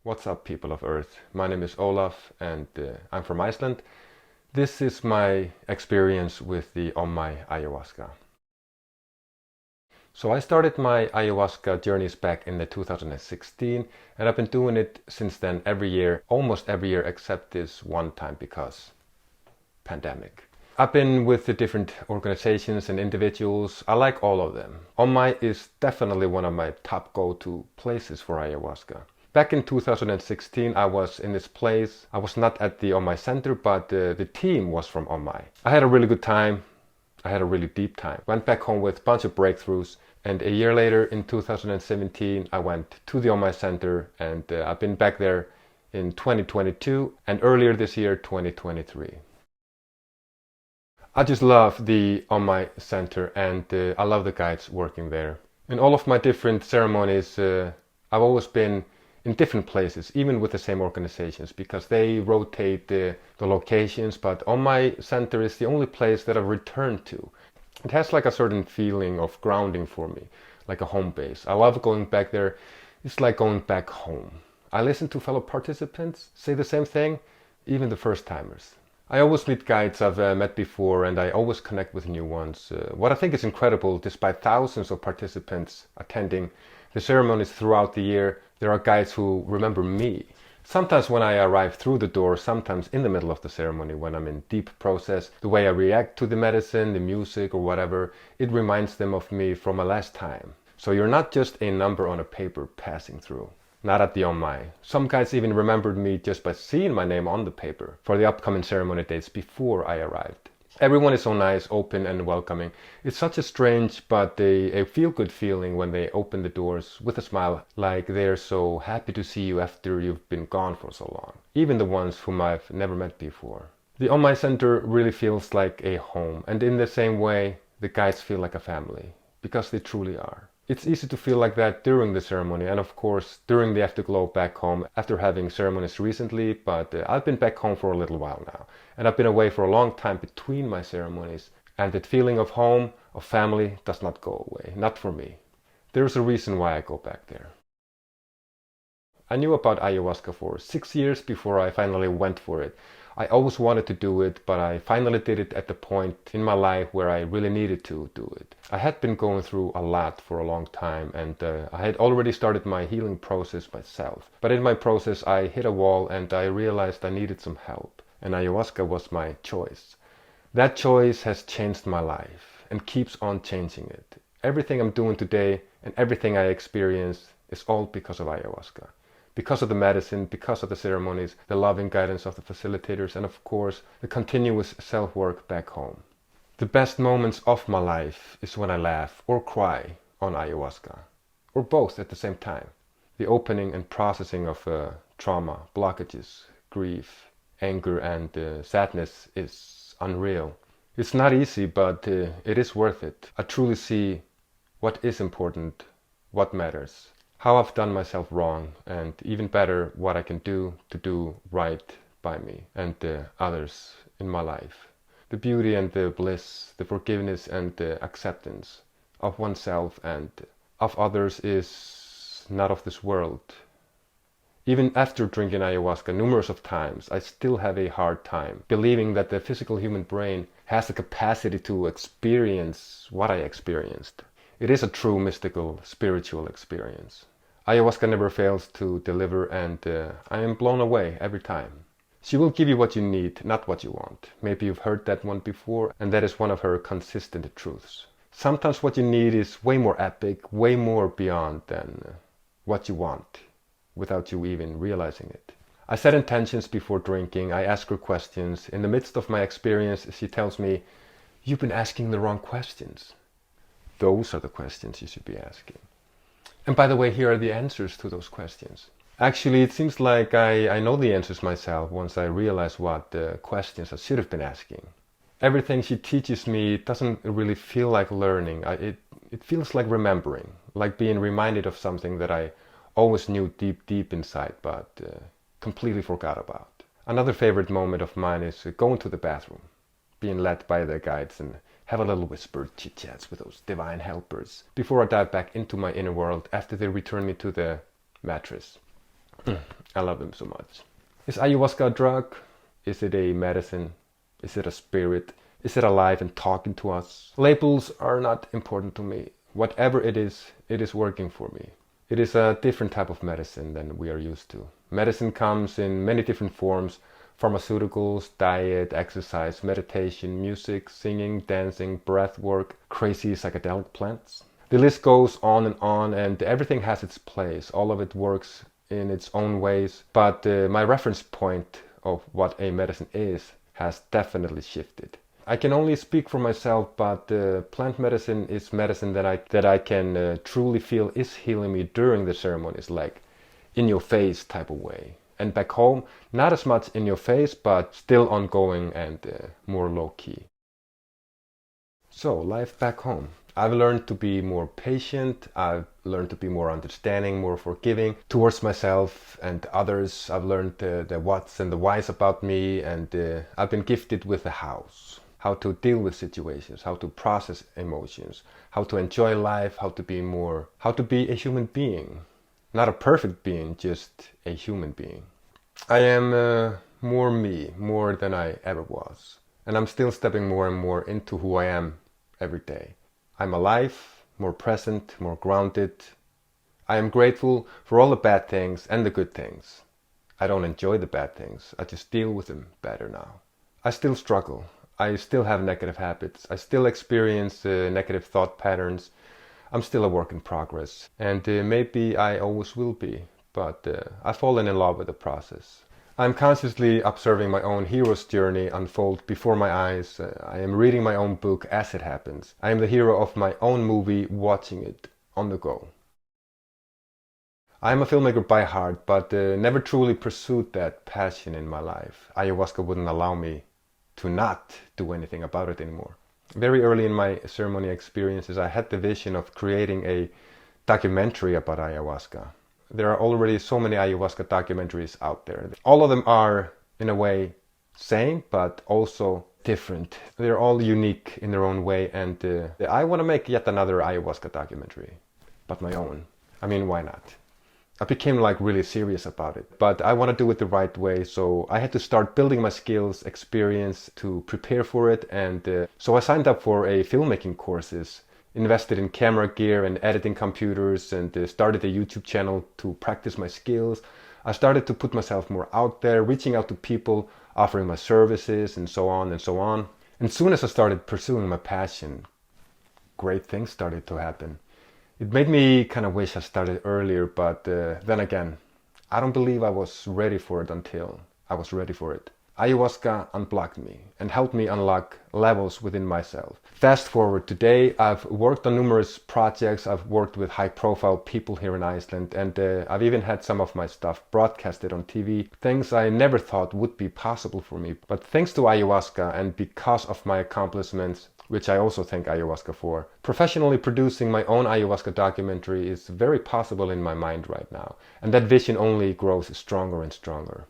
What's up, people of Earth? My name is Olaf and I'm from Iceland. This is my experience with the Omai Ayahuasca. So I started my ayahuasca journeys back in 2016 and I've been doing it since then every year, almost every year except this one time because pandemic. I've been with the different organizations and individuals. I like all of them. Omai is definitely one of my top go-to places for ayahuasca. Back in 2016, I was in this place. I was not at the Om-Mij Center, but the team was from Omai. I had a really good time. I had a really deep time. Went back home with a bunch of breakthroughs. And a year later, in 2017, I went to the Om-Mij Center and I've been back there in 2022 and earlier this year, 2023. I just love the Om-Mij Center and I love the guides working there. In all of my different ceremonies, I've always been in different places, even with the same organizations, because they rotate the locations, but Om-Mij Center is the only place that I've returned to. It has like a certain feeling of grounding for me, like a home base. I love going back there. It's like going back home. I listen to fellow participants say the same thing, even the first timers. I always meet guides I've met before and I always connect with new ones. What I think is incredible, despite thousands of participants attending the ceremonies throughout the year, there are guides who remember me. Sometimes when I arrive through the door, sometimes in the middle of the ceremony when I'm in deep process, the way I react to the medicine, the music or whatever, it reminds them of me from my last time. So you're not just a number on a paper passing through. Not at the Omai. Some guides even remembered me just by seeing my name on the paper for the upcoming ceremony dates before I arrived. Everyone is so nice, open and welcoming. It's such a strange but a feel-good feeling when they open the doors with a smile, like they're so happy to see you after you've been gone for so long. Even the ones whom I've never met before. The Omai Center really feels like a home, and in the same way, the guides feel like a family, because they truly are. It's easy to feel like that during the ceremony and of course during the afterglow back home after having ceremonies recently, but I've been back home for a little while now and I've been away for a long time between my ceremonies and that feeling of home, of family does not go away, not for me. There's a reason why I go back there. I knew about ayahuasca for 6 years before I finally went for it. I always wanted to do it, but I finally did it at the point in my life where I really needed to do it. I had been going through a lot for a long time and I had already started my healing process myself. But in my process I hit a wall and I realized I needed some help. And ayahuasca was my choice. That choice has changed my life and keeps on changing it. Everything I'm doing today and everything I experience is all because of ayahuasca. Because of the medicine, because of the ceremonies, the loving guidance of the facilitators, and of course, the continuous self-work back home. The best moments of my life is when I laugh or cry on ayahuasca, or both at the same time. The opening and processing of trauma, blockages, grief, anger and sadness is unreal. It's not easy, but it is worth it. I truly see what is important, what matters. How I've done myself wrong, and even better, what I can do to do right by me and others in my life. The beauty and the bliss, the forgiveness and the acceptance of oneself and of others is not of this world. Even after drinking ayahuasca numerous of times, I still have a hard time believing that the physical human brain has the capacity to experience what I experienced. It is a true mystical, spiritual experience. Ayahuasca never fails to deliver and I am blown away every time. She will give you what you need, not what you want. Maybe you've heard that one before and that is one of her consistent truths. Sometimes what you need is way more epic, way more beyond than what you want, without you even realizing it. I set intentions before drinking, I ask her questions. In the midst of my experience, she tells me, "You've been asking the wrong questions." Those are the questions you should be asking. And by the way, here are the answers to those questions. Actually, it seems like I know the answers myself once I realize what questions I should have been asking. Everything she teaches me doesn't really feel like learning. It feels like remembering, like being reminded of something that I always knew deep inside, but completely forgot about. Another favorite moment of mine is going to the bathroom, being led by the guides and have a little whispered chit-chats with those divine helpers before I dive back into my inner world after they return me to the mattress. I love them so much. Is ayahuasca a drug? Is it a medicine? Is it a spirit? Is it alive and talking to us? Labels are not important to me. Whatever it is working for me. It is a different type of medicine than we are used to. Medicine comes in many different forms: pharmaceuticals, diet, exercise, meditation, music, singing, dancing, breath work, crazy psychedelic plants. The list goes on, and everything has its place. All of it works in its own ways, but my reference point of what a medicine is has definitely shifted. I can only speak for myself, but plant medicine is medicine that I can truly feel is healing me during the ceremonies, like in your face type of way. And back home, not as much in your face, but still ongoing and more low key. So, life back home. I've learned to be more patient. I've learned to be more understanding, more forgiving towards myself and others. I've learned the whats and the whys about me, and I've been gifted with a house. How to deal with situations, how to process emotions, how to enjoy life, how to be a human being. Not a perfect being, just a human being. I am more me, more than I ever was. And I'm still stepping more and more into who I am every day. I'm alive, more present, more grounded. I am grateful for all the bad things and the good things. I don't enjoy the bad things, I just deal with them better now. I still struggle. I still have negative habits. I still experience negative thought patterns. I'm still a work in progress. And maybe I always will be, but I've fallen in love with the process. I'm consciously observing my own hero's journey unfold before my eyes. I am reading my own book as it happens. I am the hero of my own movie, watching it on the go. I am a filmmaker by heart, but never truly pursued that passion in my life. Ayahuasca wouldn't allow me to not do anything about it anymore. Very early in my ceremony experiences, I had the vision of creating a documentary about ayahuasca. There are already so many ayahuasca documentaries out there. All of them are, in a way, same, but also different. They're all unique in their own way, and I want to make yet another ayahuasca documentary, but my own. I mean, why not? I became really serious about it, but I want to do it the right way, so I had to start building my skills, experience to prepare for it, and so I signed up for a filmmaking courses, invested in camera gear and editing computers, and started a YouTube channel to practice my skills. I started to put myself more out there, reaching out to people, offering my services, and so on and so on. And soon as I started pursuing my passion, great things started to happen. It made me kind of wish I started earlier, but then again, I don't believe I was ready for it until I was ready for it. Ayahuasca unblocked me and helped me unlock levels within myself. Fast forward today, I've worked on numerous projects. I've worked with high-profile people here in Iceland, and I've even had some of my stuff broadcasted on TV. Things I never thought would be possible for me. But thanks to ayahuasca and because of my accomplishments, which I also thank ayahuasca for, professionally producing my own ayahuasca documentary is very possible in my mind right now. And that vision only grows stronger and stronger.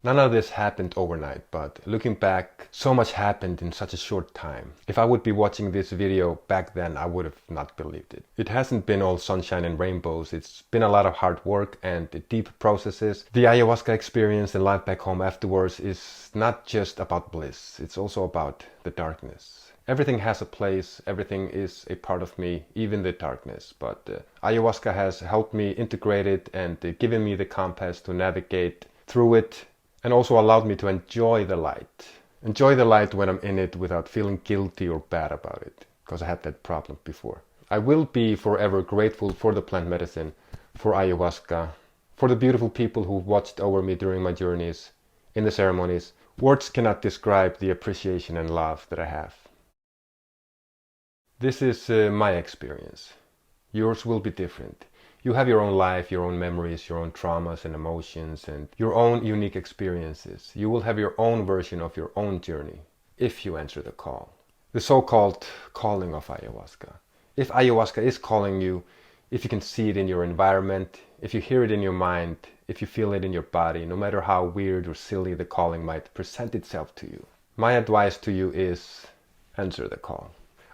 None of this happened overnight, but looking back, so much happened in such a short time. If I would be watching this video back then, I would have not believed it. It hasn't been all sunshine and rainbows. It's been a lot of hard work and deep processes. The ayahuasca experience and life back home afterwards is not just about bliss. It's also about the darkness. Everything has a place. Everything is a part of me, even the darkness. But ayahuasca has helped me integrate it and given me the compass to navigate through it, and also allowed me to enjoy the light. Enjoy the light when I'm in it without feeling guilty or bad about it, because I had that problem before. I will be forever grateful for the plant medicine, for ayahuasca, for the beautiful people who watched over me during my journeys, in the ceremonies. Words cannot describe the appreciation and love that I have. This is my experience. Yours will be different. You have your own life, your own memories, your own traumas and emotions, and your own unique experiences. You will have your own version of your own journey, if you answer the call. The so-called calling of ayahuasca. If ayahuasca is calling you, if you can see it in your environment, if you hear it in your mind, if you feel it in your body, no matter how weird or silly the calling might present itself to you, my advice to you is answer the call.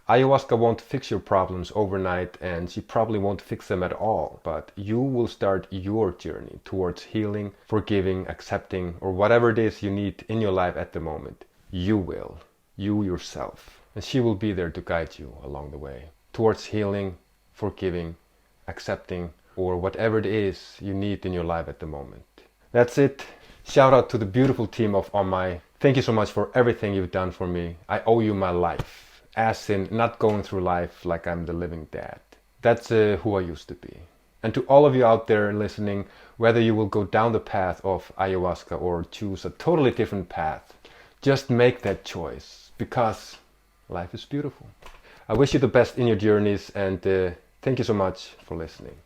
Ayahuasca won't fix your problems overnight, and she probably won't fix them at all, but you will start your journey towards healing, forgiving, accepting, or whatever it is you need in your life at the moment. You will. You yourself. And she will be there to guide you along the way towards healing, forgiving, accepting, or whatever it is you need in your life at the moment. That's it. Shout out to the beautiful team of Omai. Thank you so much for everything you've done for me. I owe you my life. As in not going through life like I'm the living dead. That's who I used to be. And to all of you out there listening, whether you will go down the path of ayahuasca or choose a totally different path, just make that choice, because life is beautiful. I wish you the best in your journeys, and thank you so much for listening.